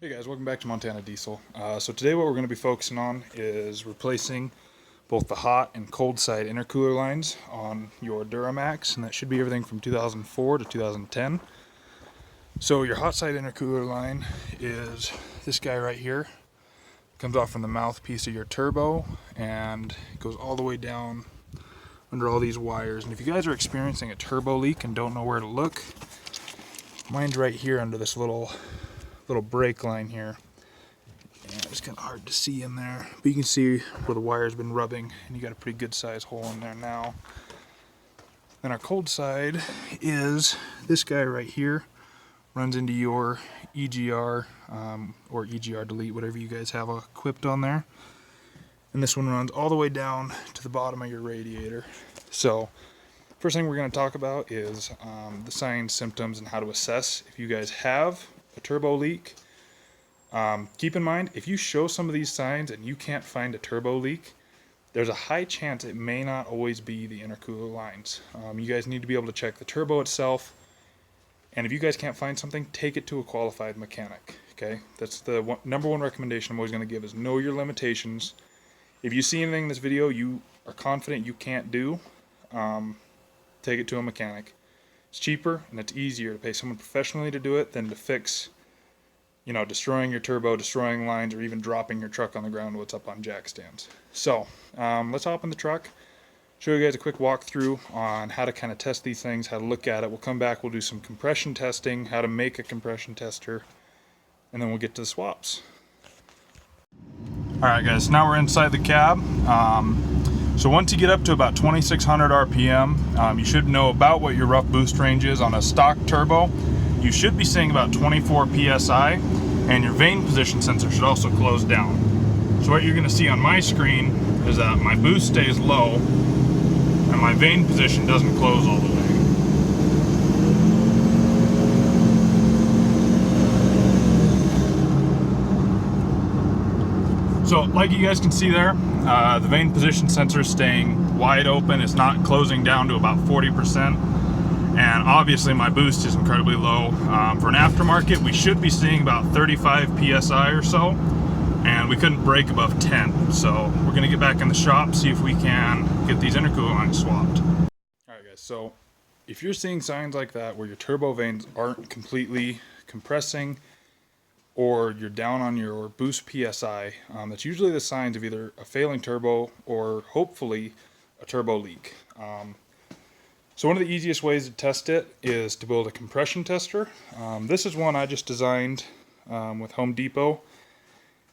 Hey guys, welcome back to Montana Diesel. So today what we're going to be focusing on is replacing both the hot and cold side intercooler lines on your Duramax, and that should be everything from 2004 to 2010. So your hot side intercooler line is this guy right here. Comes off from the mouthpiece of your turbo and it goes all the way down under all these wires. And if you guys are experiencing a turbo leak and don't know where to look, mine's right here under this little brake line here. And it's kind of hard to see in there, but you can see where the wire's been rubbing, and you got a pretty good size hole in there now. Then our cold side is this guy right here. Runs into your EGR or EGR delete, whatever you guys have equipped on there. And this one runs all the way down to the bottom of your radiator. So first thing we're going to talk about is the signs, symptoms, and how to assess if you guys have a turbo leak. Keep in mind, if you show some of these signs and you can't find a turbo leak, there's a high chance it may not always be the intercooler lines. You guys need to be able to check the turbo itself, and if you guys can't find something, take it to a qualified mechanic. Okay, that's the number one recommendation I'm always going to give, is know your limitations. If you see anything in this video you are confident you can't do, take it to a mechanic. It's cheaper and it's easier to pay someone professionally to do it than to fix, destroying your turbo, destroying lines, or even dropping your truck on the ground while it's up on jack stands. So let's hop in the truck, show you guys a quick walkthrough on how to kind of test these things, how to look at it. We'll come back, we'll do some compression testing, how to make a compression tester, and then we'll get to the swaps. Alright guys, now we're inside the cab. So once you get up to about 2600 RPM, you should know about what your rough boost range is on a stock turbo. You should be seeing about 24 PSI, and your vane position sensor should also close down. So what you're going to see on my screen is that my boost stays low, and my vane position doesn't close all the way. So like you guys can see there, the vane position sensor is staying wide open. It's not closing down to about 40%. And obviously my boost is incredibly low. For an aftermarket, we should be seeing about 35 PSI or so, and we couldn't break above 10. So we're gonna get back in the shop, see if we can get these intercooler lines swapped. All right guys, so if you're seeing signs like that where your turbo vanes aren't completely compressing, or you're down on your boost PSI, that's usually the signs of either a failing turbo or hopefully a turbo leak. So one of the easiest ways to test it is to build a compression tester. This is one I just designed with Home Depot,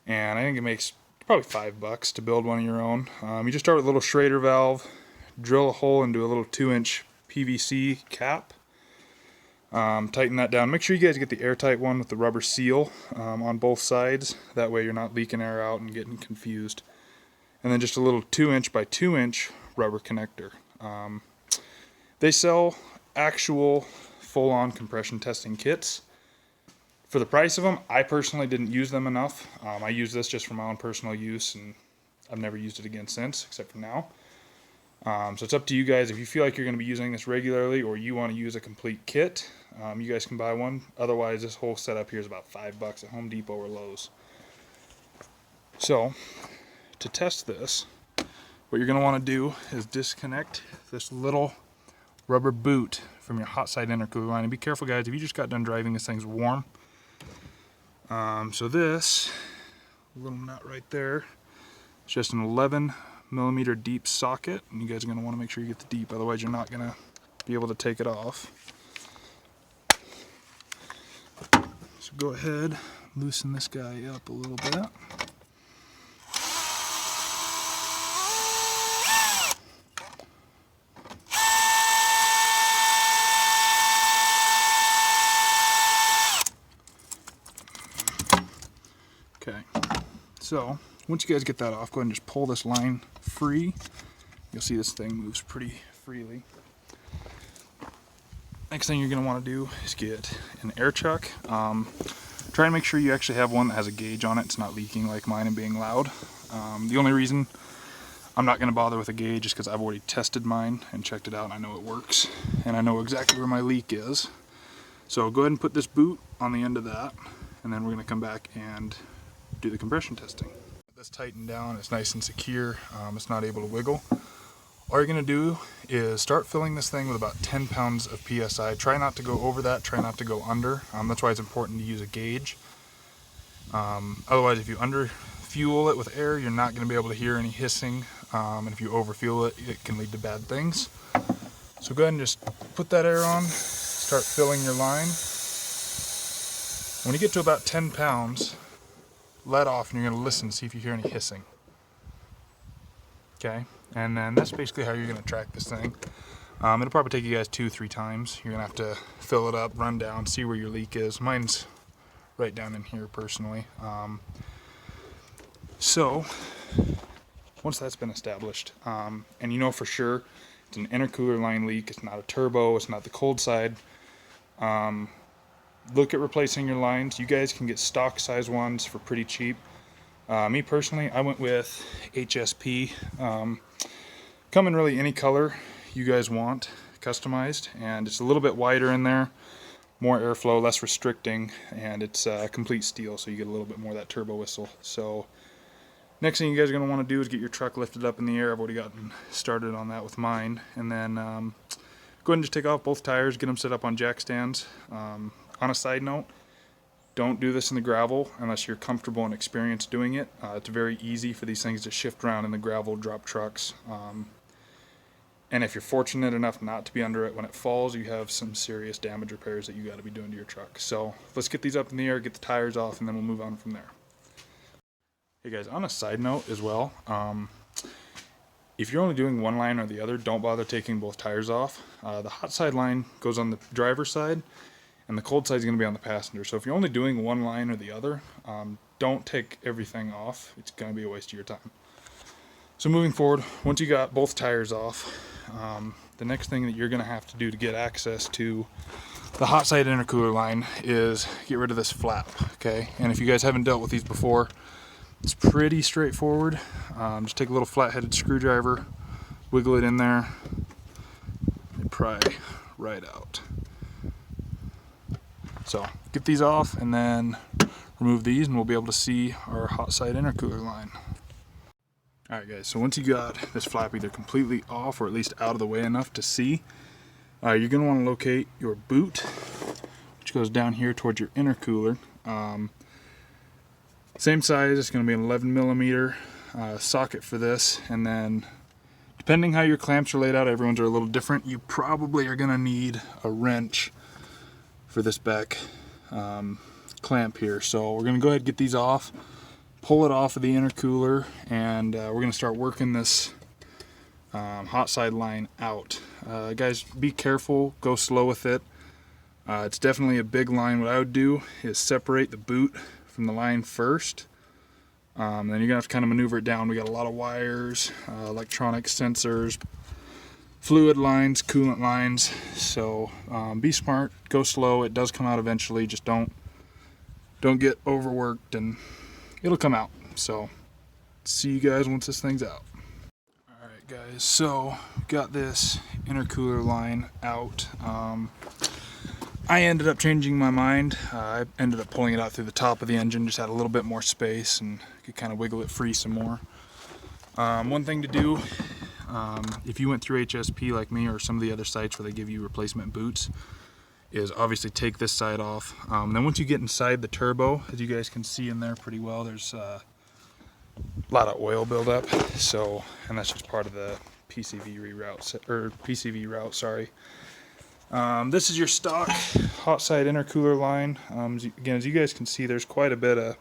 and I think it makes probably $5 to build one of your own. You just start with a little Schrader valve, drill a hole into a little 2-inch PVC cap, tighten that down. Make sure you guys get the airtight one with the rubber seal on both sides. That way you're not leaking air out and getting confused. And then just a little 2-inch by 2-inch rubber connector. They sell actual full-on compression testing kits. For the price of them, I personally didn't use them enough. I use this just for my own personal use, and I've never used it again since, except for now. So it's up to you guys. If you feel like you're going to be using this regularly, or you want to use a complete kit, you guys can buy one. Otherwise, this whole setup here is about $5 at Home Depot or Lowe's. So to test this, what you're going to want to do is disconnect this little rubber boot from your hot side intercooler line. And be careful guys, if you just got done driving, this thing's warm. So this little nut right there, it's just an 11mm deep socket, and you guys are going to want to make sure you get the deep, otherwise you're not going to be able to take it off. So go ahead, loosen this guy up a little bit. Okay, so once you guys get that off, go ahead and just pull this line free. You'll see this thing moves pretty freely. Next thing you're going to want to do is get an air chuck. Try and make sure you actually have one that has a gauge on it. It's not leaking like mine and being loud. The only reason I'm not going to bother with a gauge is because I've already tested mine and checked it out, and I know it works. And I know exactly where my leak is. So go ahead and put this boot on the end of that, and then we're going to come back and do the compression testing. This tightened down, it's nice and secure, it's not able to wiggle. All you're going to do is start filling this thing with about 10 pounds of PSI. Try not to go over that, try not to go under. That's why it's important to use a gauge. Otherwise, if you under fuel it with air, you're not going to be able to hear any hissing, and if you over fuel it, it can lead to bad things. So go ahead and just put that air on, start filling your line. When you get to about 10 pounds, let off, and you're going to listen to see if you hear any hissing. Okay, and then that's basically how you're going to track this thing. It'll probably take you guys 2-3 times. You're going to have to fill it up, run down, see where your leak is. Mine's right down in here personally. So once that's been established, and you know for sure it's an intercooler line leak, it's not a turbo, it's not the cold side, look at replacing your lines. You guys can get stock size ones for pretty cheap. Me personally, I went with HSP. Come in really any color you guys want, customized, and it's a little bit wider in there, more airflow, less restricting, and it's complete steel, so you get a little bit more of that turbo whistle. So next thing you guys are going to want to do is get your truck lifted up in the air. I've already gotten started on that with mine, and then go ahead and just take off both tires, get them set up on jack stands. On a side note, don't do this in the gravel unless you're comfortable and experienced doing it. It's very easy for these things to shift around in the gravel drop trucks. And if you're fortunate enough not to be under it when it falls, you have some serious damage repairs that you got to be doing to your truck. So let's get these up in the air, get the tires off, and then we'll move on from there. Hey guys, on a side note as well, if you're only doing one line or the other, don't bother taking both tires off. The hot side line goes on the driver's side, and the cold side is going to be on the passenger. So if you're only doing one line or the other, don't take everything off. It's going to be a waste of your time. So moving forward, once you got both tires off, the next thing that you're going to have to do to get access to the hot side intercooler line is get rid of this flap, okay? And if you guys haven't dealt with these before, it's pretty straightforward. Just take a little flat-headed screwdriver, wiggle it in there, and pry right out. So get these off and then remove these, and we'll be able to see our hot side intercooler line. Alright guys, so once you got this flap either completely off or at least out of the way enough to see, you're going to want to locate your boot, which goes down here towards your intercooler. Same size, it's going to be an 11mm socket for this, and then depending how your clamps are laid out, everyone's are a little different. You probably are going to need a wrench for this back clamp here. So we're going to go ahead and get these off, pull it off of the intercooler, and we're going to start working this hot side line out. Guys, be careful, go slow with it. It's definitely a big line. What I would do is separate the boot from the line first. Then you're gonna have to kind of maneuver it down. We got a lot of wires, electronic sensors, fluid lines, coolant lines. So be smart, go slow. It does come out eventually. Just don't get overworked, and it'll come out. So see you guys once this thing's out. All right, guys. So got this intercooler line out. I ended up changing my mind. I ended up pulling it out through the top of the engine, just had a little bit more space and could kind of wiggle it free some more. One thing to do, if you went through HSP like me or some of the other sites where they give you replacement boots, is obviously take this side off. Then once you get inside the turbo, as you guys can see in there pretty well, there's a lot of oil buildup. So, and that's just part of the PCV route, sorry. This is your stock hot side intercooler line. Again, as you guys can see, there's quite a bit of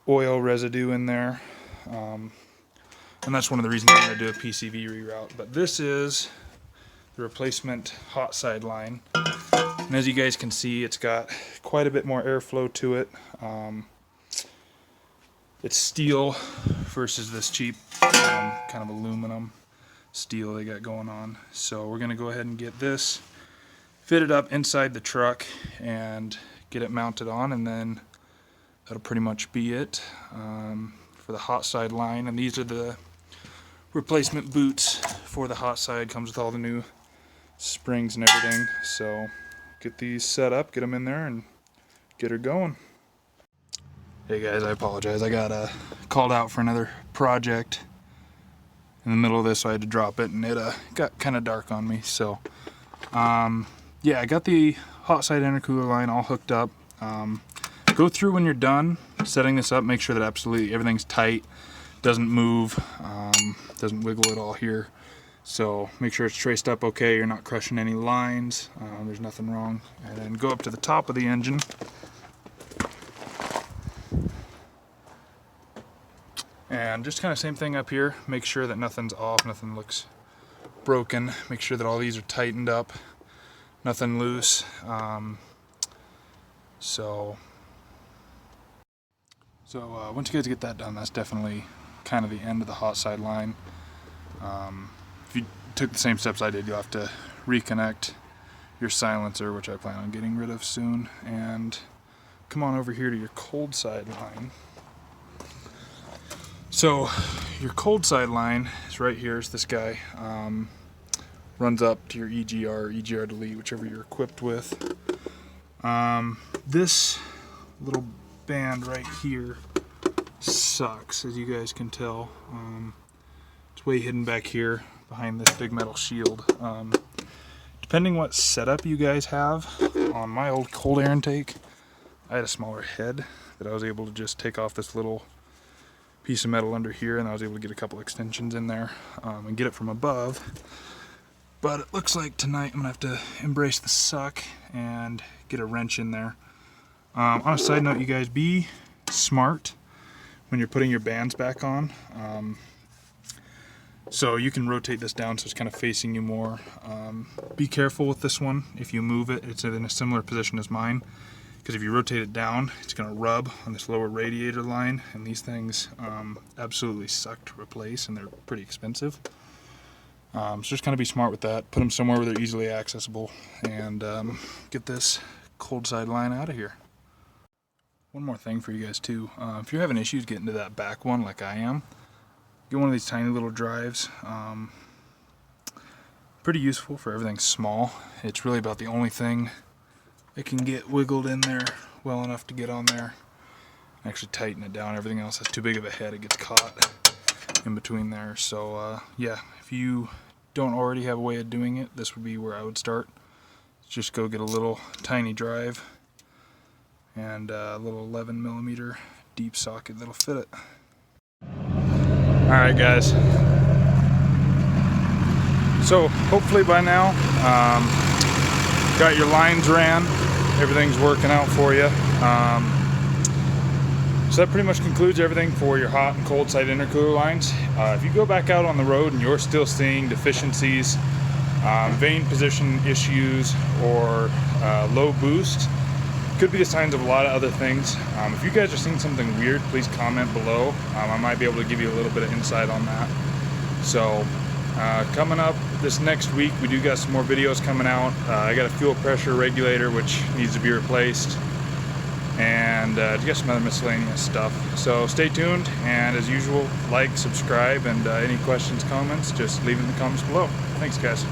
oil residue in there, and that's one of the reasons I'm going to do a PCV reroute. But this is the replacement hot side line, and as you guys can see, it's got quite a bit more airflow to it. It's steel versus this cheap kind of aluminum steel they got going on. So we're going to go ahead and get this fitted up inside the truck and get it mounted on, and then that'll pretty much be it for the hot side line. And these are the replacement boots for the hot side. Comes with all the new springs and everything. So get these set up, get them in there, and get her going. Hey guys, I apologize. I got called out for another project in the middle of this, so I had to drop it, and it got kind of dark on me. So yeah, I got the hot side intercooler line all hooked up. Go through when you're done setting this up, make sure that absolutely everything's tight, doesn't move, doesn't wiggle at all here. So make sure it's traced up okay, you're not crushing any lines, there's nothing wrong. And then go up to the top of the engine. And just kind of same thing up here, make sure that nothing's off, nothing looks broken, make sure that all these are tightened up, nothing loose. So once you guys get that done, that's definitely kind of the end of the hot side line. If you took the same steps I did, you'll have to reconnect your silencer, which I plan on getting rid of soon, and come on over here to your cold side line. So your cold side line is right here. It's this guy. Runs up to your EGR delete, whichever you're equipped with. This little band right here sucks, as you guys can tell. It's way hidden back here behind this big metal shield. Depending what setup you guys have, on my old cold air intake, I had a smaller head that I was able to just take off this little piece of metal under here, and I was able to get a couple extensions in there and get it from above. But it looks like tonight I'm gonna have to embrace the suck and get a wrench in there. On a side note, you guys, be smart when you're putting your bands back on. So you can rotate this down so it's kind of facing you more. Be careful with this one. If you move it, it's in a similar position as mine, because if you rotate it down, it's going to rub on this lower radiator line, and these things absolutely suck to replace, and they're pretty expensive. So just kind of be smart with that. Put them somewhere where they're easily accessible, and get this cold side line out of here. One more thing for you guys too. If you're having issues getting to that back one like I am, get one of these tiny little drives. Pretty useful for everything small. It's really about the only thing it can get wiggled in there well enough to get on there. Actually tighten it down. Everything else has too big of a head. It gets caught in between there. So yeah, if you don't already have a way of doing it, this would be where I would start. Just go get a little tiny drive and a little 11mm deep socket that'll fit it. Alright guys, so hopefully by now got your lines ran, everything's working out for you. So that pretty much concludes everything for your hot and cold side intercooler lines. If you go back out on the road and you're still seeing deficiencies, vane position issues, or low boost, could be the signs of a lot of other things. If you guys are seeing something weird, please comment below. I might be able to give you a little bit of insight on that. So coming up this next week, we do got some more videos coming out. I got a fuel pressure regulator which needs to be replaced, and just some other miscellaneous stuff. So stay tuned, and as usual, like, subscribe, and any questions, comments, just leave in the comments below. Thanks guys.